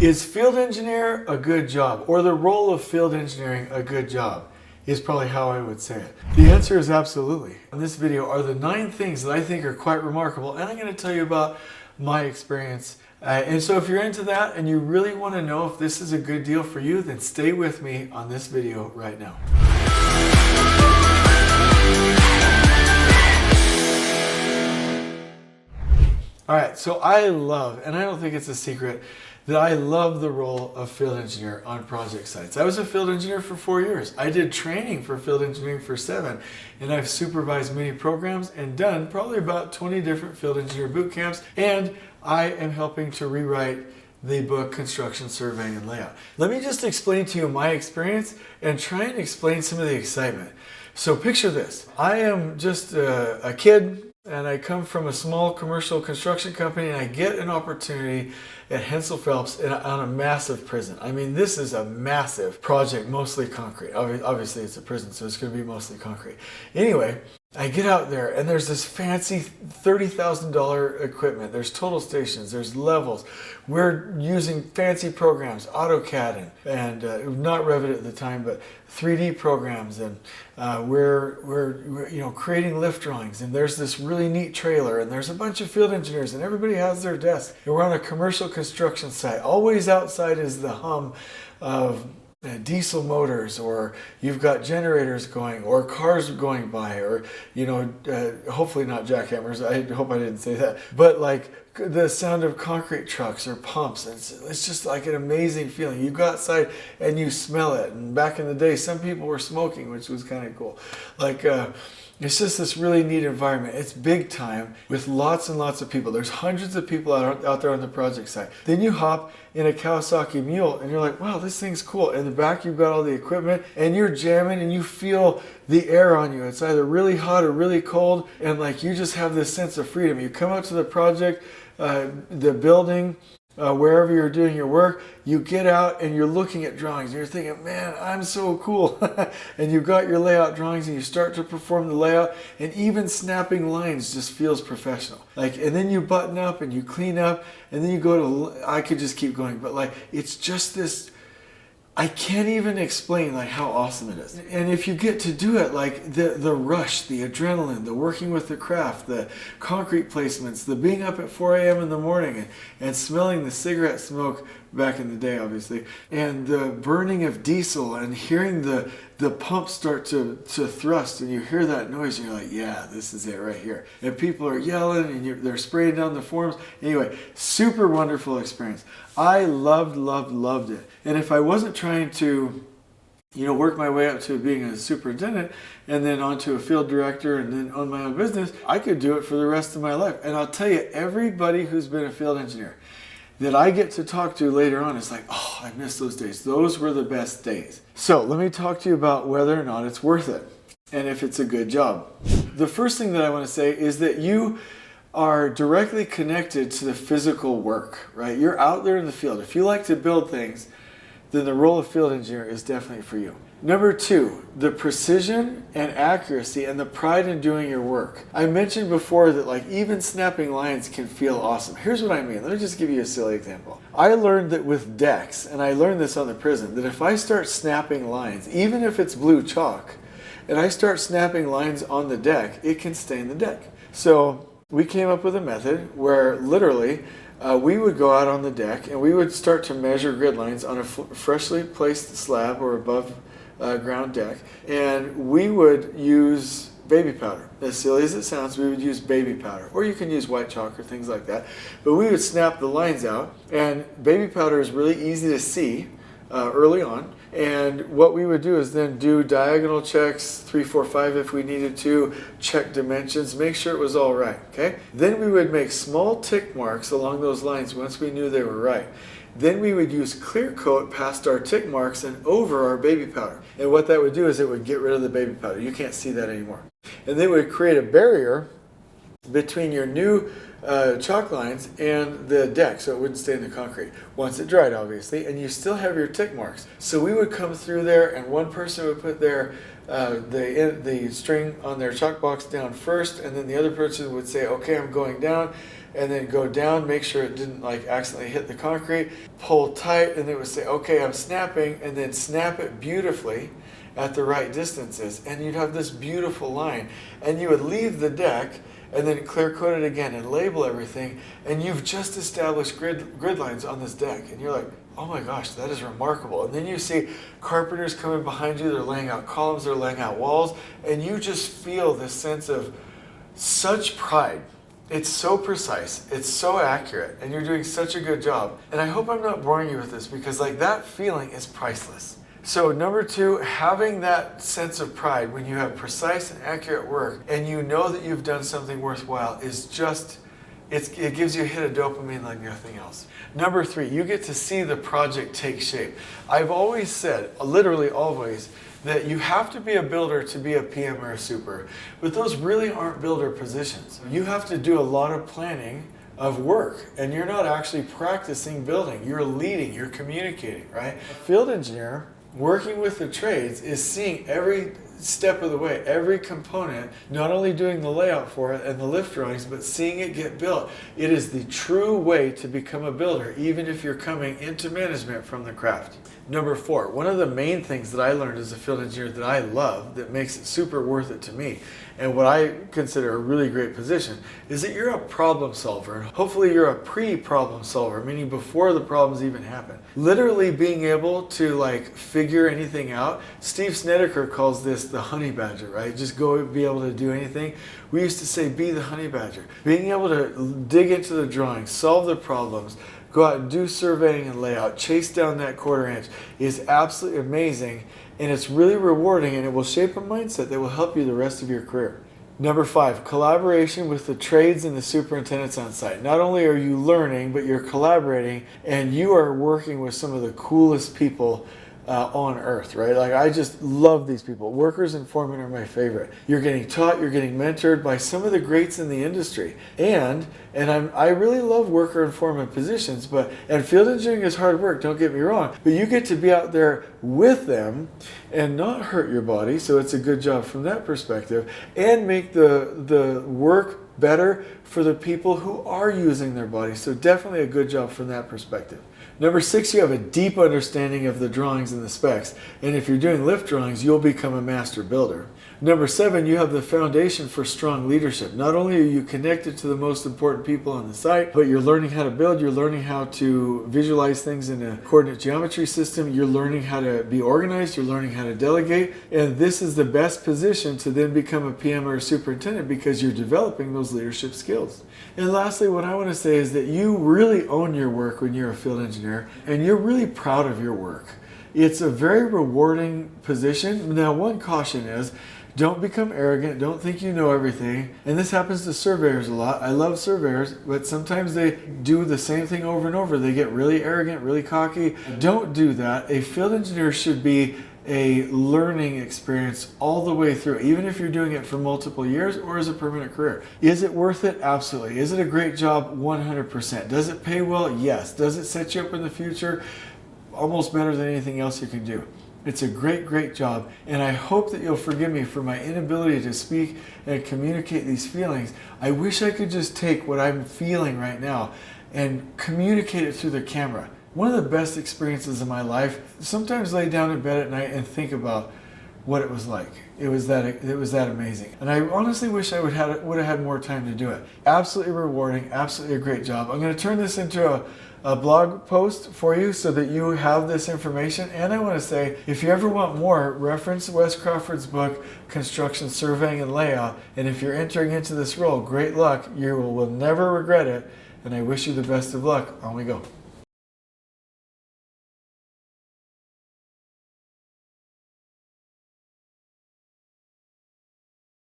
Is field engineer a good job, or the role of field engineering a good job? Is probably how I would say it. The answer is absolutely. In this video are the 9 things that I think are quite remarkable, and I'm going to tell you about my experience. And so if you're into that and you really want to know if this is a good deal for you, then stay with me on this video right now. All right, so I love, and I don't think it's a secret, that I love the role of field engineer on project sites. I was a field engineer for 4 years. I did training for field engineering for 7, and I've supervised many programs and done probably about 20 different field engineer boot camps, and I am helping to rewrite the book Construction Surveying and Layout. Let me just explain to you my experience and try and explain some of the excitement. So picture this. I am just a kid, and I come from a small commercial construction company, and I get an opportunity at Hensel Phelps on a massive prison. I mean, this is a massive project, mostly concrete. Obviously, it's a prison, so it's going to be mostly concrete. Anyway, I get out there, and there's this fancy $30,000 equipment. There's total stations, there's levels. We're using fancy programs, AutoCAD and not Revit at the time, but 3D programs, and we're creating lift drawings. And there's this really neat trailer, and there's a bunch of field engineers, and everybody has their desk. And we're on a commercial construction site. Always outside is the hum of diesel motors, or you've got generators going, or cars going by, or hopefully not jackhammers. I hope I didn't say that, but like the sound of concrete trucks or pumps. It's just like an amazing feeling. You go outside and you smell it. And back in the day, some people were smoking, which was kind of cool. It's just this really neat environment. It's big time with lots and lots of people. There's hundreds of people out there on the project site. Then you hop in a Kawasaki Mule and you're like, wow, this thing's cool. In the back, you've got all the equipment and you're jamming and you feel the air on you. It's either really hot or really cold, and like you just have this sense of freedom. You come out to the project, the building, wherever you're doing your work, you get out and you're looking at drawings and you're thinking, man, I'm so cool. And you've got your layout drawings and you start to perform the layout, and even snapping lines just feels professional. And then you button up and you clean up, and then you go to, I could just keep going, but it's just this, I can't even explain how awesome it is. And if you get to do it, the rush, the adrenaline, the working with the craft, the concrete placements, the being up at 4 a.m. in the morning and smelling the cigarette smoke back in the day, obviously, and the burning of diesel and hearing the pump start to thrust, and you hear that noise and you're like, yeah, this is it right here. And people are yelling and they're spraying down the forms. Anyway, super wonderful experience. I loved it. And if I wasn't trying to work my way up to being a superintendent and then onto a field director and then own my own business, I could do it for the rest of my life. And I'll tell you, everybody who's been a field engineer that I get to talk to later on is like, oh, I miss those days. Those were the best days. So let me talk to you about whether or not it's worth it and if it's a good job. The first thing that I want to say is that you are directly connected to the physical work, right? You're out there in the field. If you like to build things, then the role of field engineer is definitely for you. Number 2, the precision and accuracy and the pride in doing your work. I mentioned before that even snapping lines can feel awesome. Here's what I mean. Let me just give you a silly example. I learned that with decks, and I learned this on the prison, that if I start snapping lines, even if it's blue chalk, and I start snapping lines on the deck, it can stain the deck. So we came up with a method where literally we would go out on the deck and we would start to measure grid lines on a freshly placed slab or above ground deck, and we would use baby powder. As silly as it sounds, we would use baby powder, or you can use white chalk or things like that, but we would snap the lines out, and baby powder is really easy to see early on. And what we would do is then do diagonal checks, 3, 4, 5 if we needed to, check dimensions, make sure it was all right, okay? Then we would make small tick marks along those lines once we knew they were right. Then we would use clear coat past our tick marks and over our baby powder. And what that would do is it would get rid of the baby powder. You can't see that anymore. And then we would create a barrier between your new chalk lines and the deck so it wouldn't stay in the concrete once it dried, obviously, and you still have your tick marks. So we would come through there and one person would put their the string on their chalk box down first, and then the other person would say, okay, I'm going down, and then go down, make sure it didn't like accidentally hit the concrete, pull tight, and it would say, okay, I'm snapping, and then snap it beautifully at the right distances, and you'd have this beautiful line. And you would leave the deck and then clear coat it again and label everything, and you've just established grid lines on this deck, and you're like, oh my gosh, that is remarkable. And then you see carpenters coming behind you, they're laying out columns, they're laying out walls, and you just feel this sense of such pride. It's so precise, it's so accurate, and you're doing such a good job. And I hope I'm not boring you with this, because like that feeling is priceless. So number 2, having that sense of pride when you have precise and accurate work and you know that you've done something worthwhile is just, it gives you a hit of dopamine like nothing else. Number 3, you get to see the project take shape. I've always said, literally always, that you have to be a builder to be a PM or a super, but those really aren't builder positions. You have to do a lot of planning of work, and you're not actually practicing building, you're leading, you're communicating, right? A field engineer working with the trades is seeing every step of the way, every component, not only doing the layout for it and the lift drawings, but seeing it get built. It is the true way to become a builder, even if you're coming into management from the craft. Number 4, one of the main things that I learned as a field engineer that I love, that makes it super worth it to me, and what I consider a really great position, is that you're a problem solver. Hopefully you're a pre-problem solver, meaning before the problems even happen. Literally being able to like figure anything out. Steve Snedeker calls this the honey badger, right? Just go be able to do anything. We used to say be the honey badger. Being able to dig into the drawings, solve the problems, go out and do surveying and layout, chase down that 1/4 inch is absolutely amazing, and it's really rewarding, and it will shape a mindset that will help you the rest of your career. Number 5, collaboration with the trades and the superintendents on site. Not only are you learning, but you're collaborating, and you are working with some of the coolest people on earth, right? Like, I just love these people. Workers and foremen are my favorite. You're getting taught, you're getting mentored by some of the greats in the industry. And I really love worker and foreman positions, and field engineering is hard work, don't get me wrong, but you get to be out there with them and not hurt your body, so it's a good job from that perspective, and make the work better for the people who are using their body. So definitely a good job from that perspective. Number 6, you have a deep understanding of the drawings and the specs. And if you're doing lift drawings, you'll become a master builder. Number 7, you have the foundation for strong leadership. Not only are you connected to the most important people on the site, but you're learning how to build, you're learning how to visualize things in a coordinate geometry system, you're learning how to be organized, you're learning how to delegate, and this is the best position to then become a PM or a superintendent because you're developing those leadership skills. And lastly, what I want to say is that you really own your work when you're a field engineer, and you're really proud of your work. It's a very rewarding position. Now, one caution is, don't become arrogant, don't think you know everything. And this happens to surveyors a lot. I love surveyors, but sometimes they do the same thing over and over. They get really arrogant, really cocky. Don't do that. A field engineer should be a learning experience all the way through, even if you're doing it for multiple years or as a permanent career. Is it worth it? Absolutely. Is it a great job? 100%. Does it pay well? Yes. Does it set you up in the future? Almost better than anything else you can do. It's a great, great job, and I hope that you'll forgive me for my inability to speak and communicate these feelings. I wish I could just take what I'm feeling right now and communicate it through the camera. One of the best experiences of my life, sometimes lay down in bed at night and think about what it was like. It was that amazing. And I honestly wish I would have had more time to do it. Absolutely rewarding, absolutely a great job. I'm going to turn this into a blog post for you so that you have this information. And I want to say, if you ever want more, reference Wes Crawford's book, Construction Surveying and Layout. And if you're entering into this role, great luck. You will never regret it. And I wish you the best of luck. On we go.